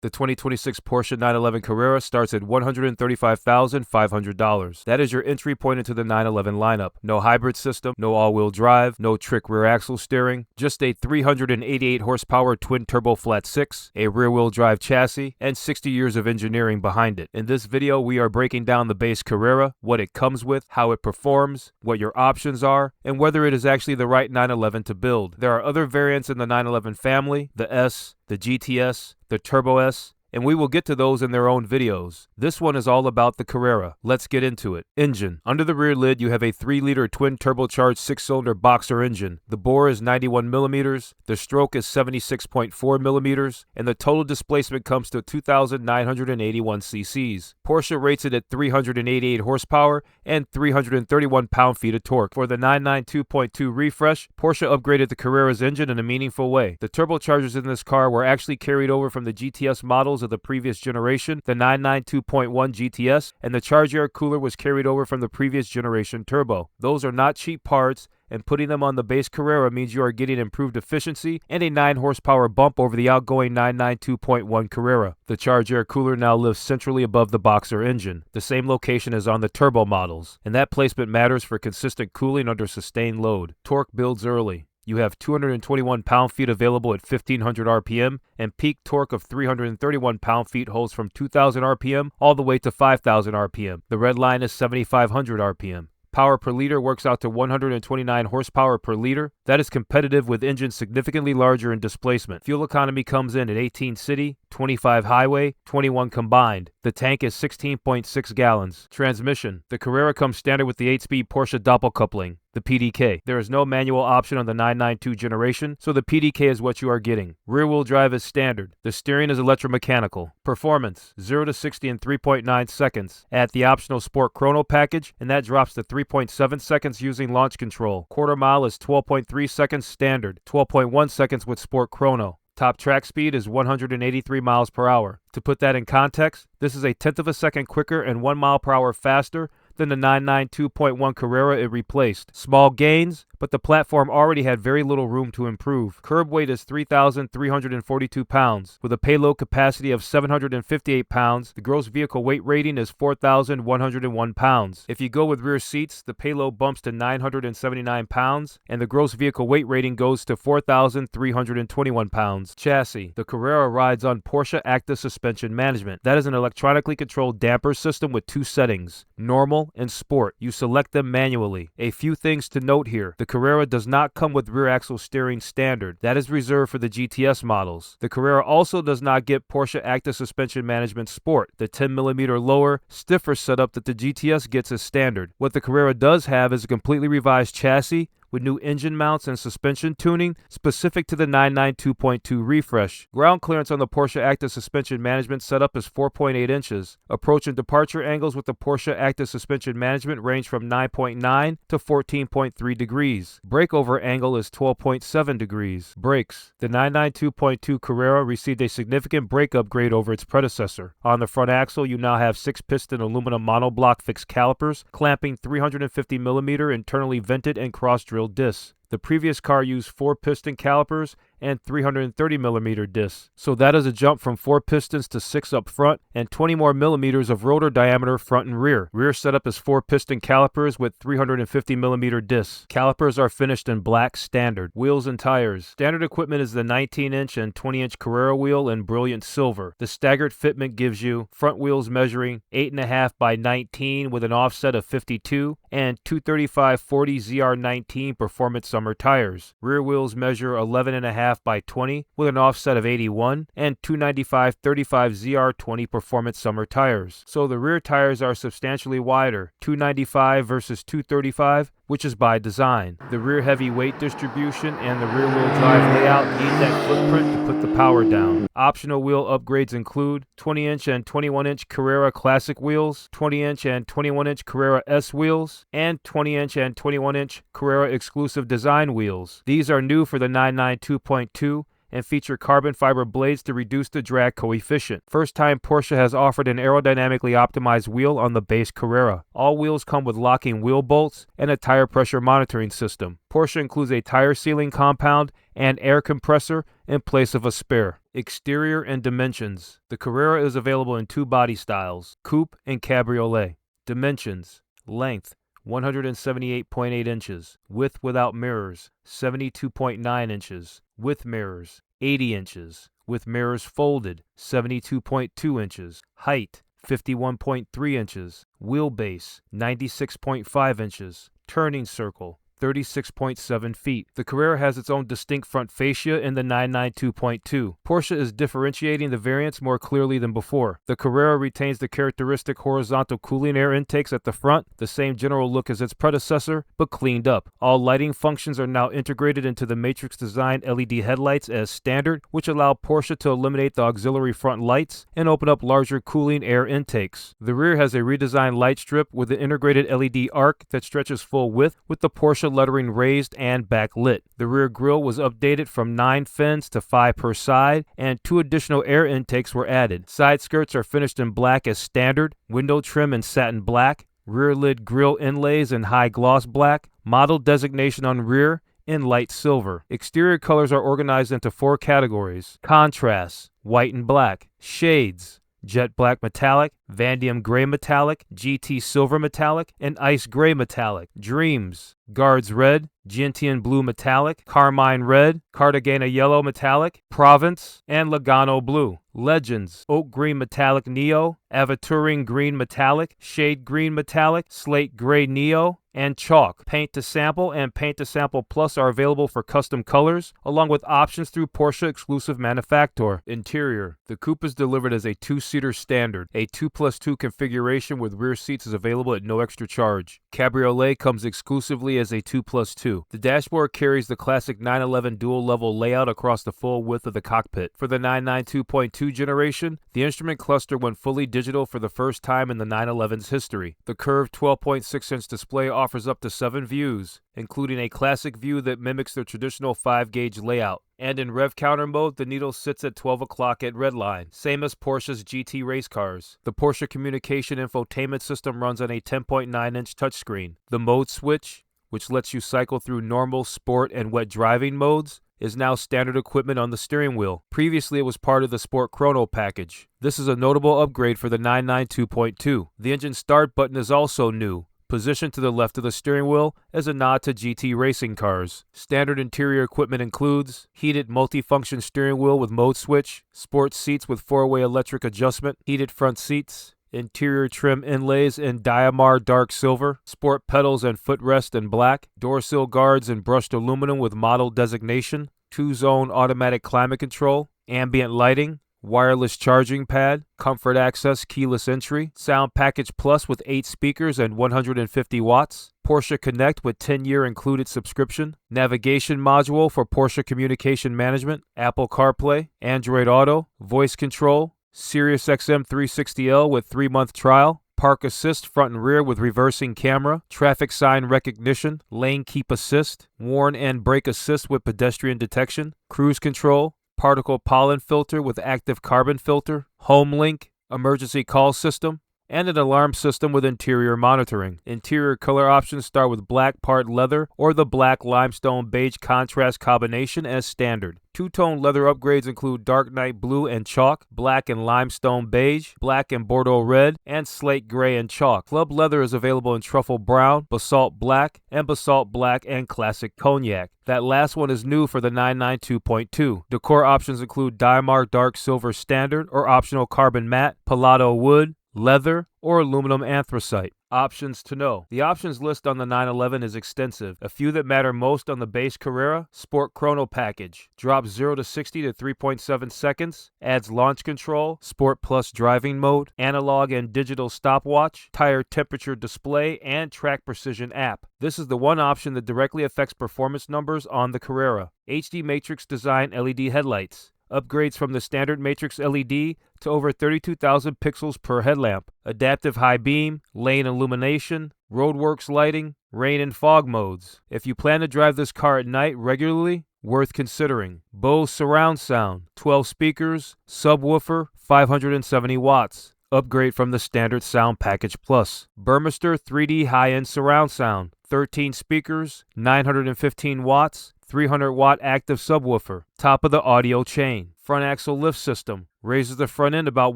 The 2026 Porsche 911 Carrera starts at $135,500. That is your entry point into the 911 lineup. No hybrid system, no all-wheel drive, no trick rear axle steering, just a 388 horsepower twin-turbo flat-six, a rear-wheel drive chassis, and 60 years of engineering behind it. In this video, we are breaking down the base Carrera, what it comes with, how it performs, what your options are, and whether it is actually the right 911 to build. There are other variants in the 911 family, the S, the GTS, the Turbo S, and we will get to those in their own videos. This one is all about the Carrera. Let's get into it. Engine. Under the rear lid, you have a 3-liter twin-turbocharged 6-cylinder boxer engine. The bore is 91 millimeters, the stroke is 76.4 millimeters, and the total displacement comes to 2,981 cc's. Porsche rates it at 388 horsepower and 331 pound-feet of torque. For the 992.2 refresh, Porsche upgraded the Carrera's engine in a meaningful way. The turbochargers in this car were actually carried over from the GTS models of the previous generation, the 992.1 GTS, and the charge air cooler was carried over from the previous generation turbo. Those are not cheap parts, and putting them on the base Carrera means you are getting improved efficiency and a 9 horsepower bump over the outgoing 992.1 Carrera. The charge air cooler now lives centrally above the boxer engine, the same location as on the turbo models, and that placement matters for consistent cooling under sustained load. Torque builds early. You have 221 pound-feet available at 1500 RPM, and peak torque of 331 pound-feet holds from 2000 RPM all the way to 5000 RPM. The red line is 7500 RPM. Power per liter works out to 129 horsepower per liter. That is competitive with engines significantly larger in displacement. Fuel economy comes in at 18 city, 25 highway, 21 combined. The tank is 16.6 gallons. Transmission. The Carrera comes standard with the 8-speed Porsche doppelcoupling, the PDK. There is no manual option on the 992 generation, so the PDK is what you are getting. Rear-wheel drive is standard. The steering is electromechanical. Performance, 0 to 60 in 3.9 seconds. Add the optional Sport Chrono Package, and that drops to 3.7 seconds using launch control. Quarter mile is 12.3 seconds standard, 12.1 seconds with Sport Chrono. Top track speed is 183 miles per hour. To put that in context, this is a tenth of a second quicker and 1 mile per hour faster than the 992.1 Carrera it replaced. Small gains, but the platform already had very little room to improve. Curb weight is 3,342 pounds. With a payload capacity of 758 pounds, the gross vehicle weight rating is 4,101 pounds. If you go with rear seats, the payload bumps to 979 pounds, and the gross vehicle weight rating goes to 4,321 pounds. Chassis. The Carrera rides on Porsche Active Suspension Management. That is an electronically controlled damper system with 2 settings, normal and sport. You select them manually. A few things to note here. The Carrera does not come with rear axle steering standard. That is reserved for the GTS models. The Carrera also does not get Porsche Active Suspension Management Sport, the 10mm lower, stiffer setup that the GTS gets as standard. What the Carrera does have is a completely revised chassis with new engine mounts and suspension tuning specific to the 992.2 refresh. Ground clearance on the Porsche Active Suspension Management setup is 4.8 inches. Approach and departure angles with the Porsche Active Suspension Management range from 9.9 to 14.3 degrees. Breakover angle is 12.7 degrees. Brakes. The 992.2 Carrera received a significant brake upgrade over its predecessor. On the front axle, you now have 6-piston aluminum monoblock fixed calipers, clamping 350mm internally vented and cross-drilled discs. The previous car used 4-piston calipers and 330mm discs, so that is a jump from 4 pistons to 6 up front and 20 more millimeters of rotor diameter front and rear. Rear setup is 4-piston calipers with 350mm discs. Calipers are finished in black standard. Wheels and tires. Standard equipment is the 19-inch and 20-inch Carrera wheel in brilliant silver. The Staggered Fitment gives you front wheels measuring 8.5 by 19 with an offset of 52 and 235/40 ZR19 performance summer tires. Rear wheels measure 11.5 by 20 with an offset of 81 and 295/35 ZR20 performance summer tires. So the rear tires are substantially wider, 295 versus 235, which is by design. The rear heavy weight distribution and the rear wheel drive layout need that footprint to put the power down. Optional wheel upgrades include 20-inch and 21-inch Carrera Classic wheels, 20-inch and 21-inch Carrera S wheels, and 20-inch and 21-inch Carrera Exclusive Design wheels. These are new for the 992.2 and feature carbon fiber blades to reduce the drag coefficient. First time Porsche has offered an aerodynamically optimized wheel on the base Carrera. All wheels come with locking wheel bolts and a tire pressure monitoring system. Porsche includes a tire sealing compound and air compressor in place of a spare. Exterior and dimensions. The Carrera is available in two body styles, coupe and cabriolet. Dimensions. Length, 178.8 inches. Width without mirrors, 72.9 inches. With mirrors, 80 inches. With mirrors folded, 72.2 inches. Height, 51.3 inches. Wheelbase, 96.5 inches. Turning circle, 36.7 feet. The Carrera has its own distinct front fascia in the 992.2. Porsche is differentiating the variants more clearly than before. The Carrera retains the characteristic horizontal cooling air intakes at the front, the same general look as its predecessor, but cleaned up. All lighting functions are now integrated into the Matrix designed LED headlights as standard, which allow Porsche to eliminate the auxiliary front lights and open up larger cooling air intakes. The rear has a redesigned light strip with an integrated LED arc that stretches full width, with the Porsche lettering raised and backlit. The rear grille was updated from 9 fins to 5 per side, and 2 additional air intakes were added. Side skirts are finished in black as standard, window trim in satin black, rear lid grille inlays in high gloss black, model designation on rear in light silver. Exterior colors are organized into 4 categories: contrasts, white and black; shades, jet black metallic, vanadium gray metallic, GT silver metallic, and ice gray metallic; dreams, guards red, gentian blue metallic, carmine red, cartagena yellow metallic, Provence, and Lugano blue; legends, oak green metallic neo, aventurine green metallic, shade green metallic, slate gray neo, and chalk. Paint to sample and Paint to Sample Plus are available for custom colors, along with options through Porsche exclusive manufacturer. Interior. The coupe is delivered as a 2-seater standard. A 2+2 configuration with rear seats is available at no extra charge. Cabriolet comes exclusively as a 2+2. The dashboard carries the classic 911 dual-level layout across the full width of the cockpit. For the 992.2 generation, the instrument cluster went fully digital for the first time in the 911's history. The curved 12.6-inch display offers up to 7 views, including a classic view that mimics the traditional 5-gauge layout. And in rev counter mode, the needle sits at 12 o'clock at redline, same as Porsche's GT race cars. The Porsche communication infotainment system runs on a 10.9-inch touchscreen. The mode switch, which lets you cycle through normal, sport, and wet driving modes, is now standard equipment on the steering wheel. Previously, it was part of the Sport Chrono Package. This is a notable upgrade for the 992.2. The engine start button is also new, positioned to the left of the steering wheel as a nod to GT racing cars. Standard interior equipment includes heated multifunction steering wheel with mode switch, sports seats with 4-way electric adjustment, heated front seats, interior trim inlays in Diamar dark silver, sport pedals and footrest in black, door sill guards in brushed aluminum with model designation, 2-zone automatic climate control, ambient lighting, wireless charging pad, comfort access keyless entry, sound package plus with 8 speakers and 150 watts, Porsche Connect with 10-year included subscription, navigation module for Porsche communication management, Apple CarPlay, Android Auto, voice control, Sirius XM 360L with 3-month trial, park assist front and rear with reversing camera, traffic sign recognition, lane keep assist, warn and brake assist with pedestrian detection, cruise control, particle pollen filter with active carbon filter, home link, emergency call system, and an alarm system with interior monitoring. Interior color options start with black part leather or the black limestone beige contrast combination as standard. Two-tone leather upgrades include dark night blue and chalk, black and limestone beige, black and Bordeaux red, and slate gray and chalk. Club leather is available in truffle brown, basalt black and classic cognac. That last one is new for the 992.2. Decor options include Diamar dark silver standard or optional carbon matte, Pallado wood, leather, or aluminum anthracite. Options to know. The options list on the 911 is extensive. A few that matter most on the base Carrera: Sport Chrono Package. Drops 0 to 60 to 3.7 seconds. Adds launch control, Sport Plus driving mode, analog and digital stopwatch, tire temperature display, and track precision app. This is the one option that directly affects performance numbers on the Carrera. HD Matrix design LED headlights. Upgrades from the standard Matrix LED to over 32,000 pixels per headlamp. Adaptive high beam, lane illumination, roadworks lighting, rain and fog modes. If you plan to drive this car at night regularly, worth considering. Bose surround sound, 12 speakers, subwoofer, 570 watts. Upgrade from the standard Sound Package Plus. Burmester 3D high-end surround sound, 13 speakers, 915 watts, 300-watt active subwoofer, top of the audio chain. front axle lift system, raises the front end about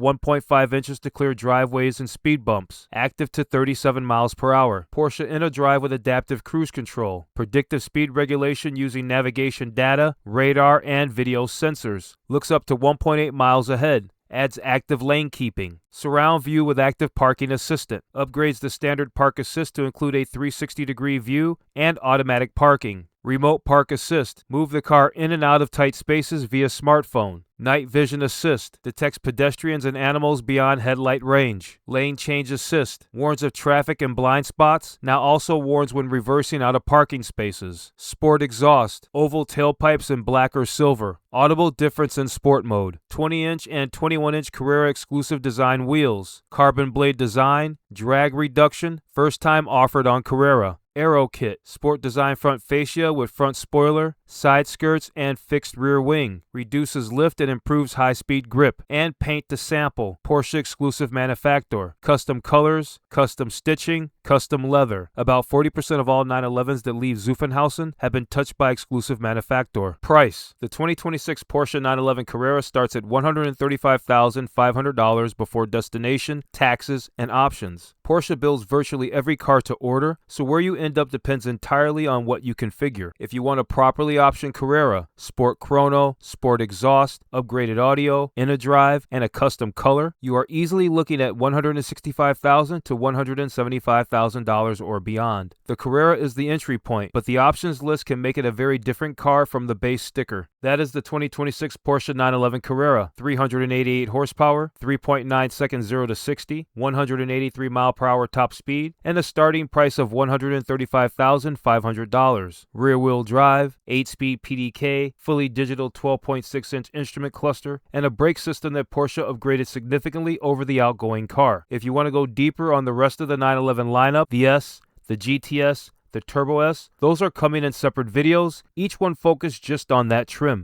1.5 inches to clear driveways and speed bumps, active to 37 miles per hour. Porsche InnoDrive with adaptive cruise control, predictive speed regulation using navigation data, radar, and video sensors, looks up to 1.8 miles ahead. Adds active lane keeping. Surround view with active parking assistant. Upgrades the standard park assist to include a 360-degree view and automatic parking. Remote park assist. Move the car in and out of tight spaces via smartphone. Night vision assist. Detects pedestrians and animals beyond headlight range. Lane change assist. Warns of traffic and blind spots. Now also warns when reversing out of parking spaces. Sport exhaust. Oval tailpipes in black or silver. Audible difference in sport mode. 20-inch and 21-inch Carrera exclusive design wheels. Carbon blade design. Drag reduction. First time offered on Carrera. Aero kit, sport design front fascia with front spoiler, side skirts, and fixed rear wing. Reduces lift and improves high-speed grip. And paint to sample. Porsche exclusive manufacturer. Custom colors, custom stitching, custom leather. About 40% of all 911s that leave Zuffenhausen have been touched by exclusive manufacturer. Price. The 2026 Porsche 911 Carrera starts at $135,500 before destination, taxes, and options. Porsche builds virtually every car to order, so where you end up depends entirely on what you configure. If you want a properly optioned Carrera, Sport Chrono, Sport Exhaust, upgraded audio, InnoDrive, and a custom color, you are easily looking at $165,000 to $175,000 or beyond. The Carrera is the entry point, but the options list can make it a very different car from the base sticker. That is the 2026 Porsche 911 Carrera. 388 horsepower, 3.9 seconds 0 to 60, 183 mile per hour top speed, and a starting price of $135,500. Rear-wheel drive, 8-speed PDK, fully digital 12.6-inch instrument cluster, and a brake system that Porsche upgraded significantly over the outgoing car. If you want to go deeper on the rest of the 911 lineup, the S, the GTS, the Turbo S, those are coming in separate videos, each one focused just on that trim.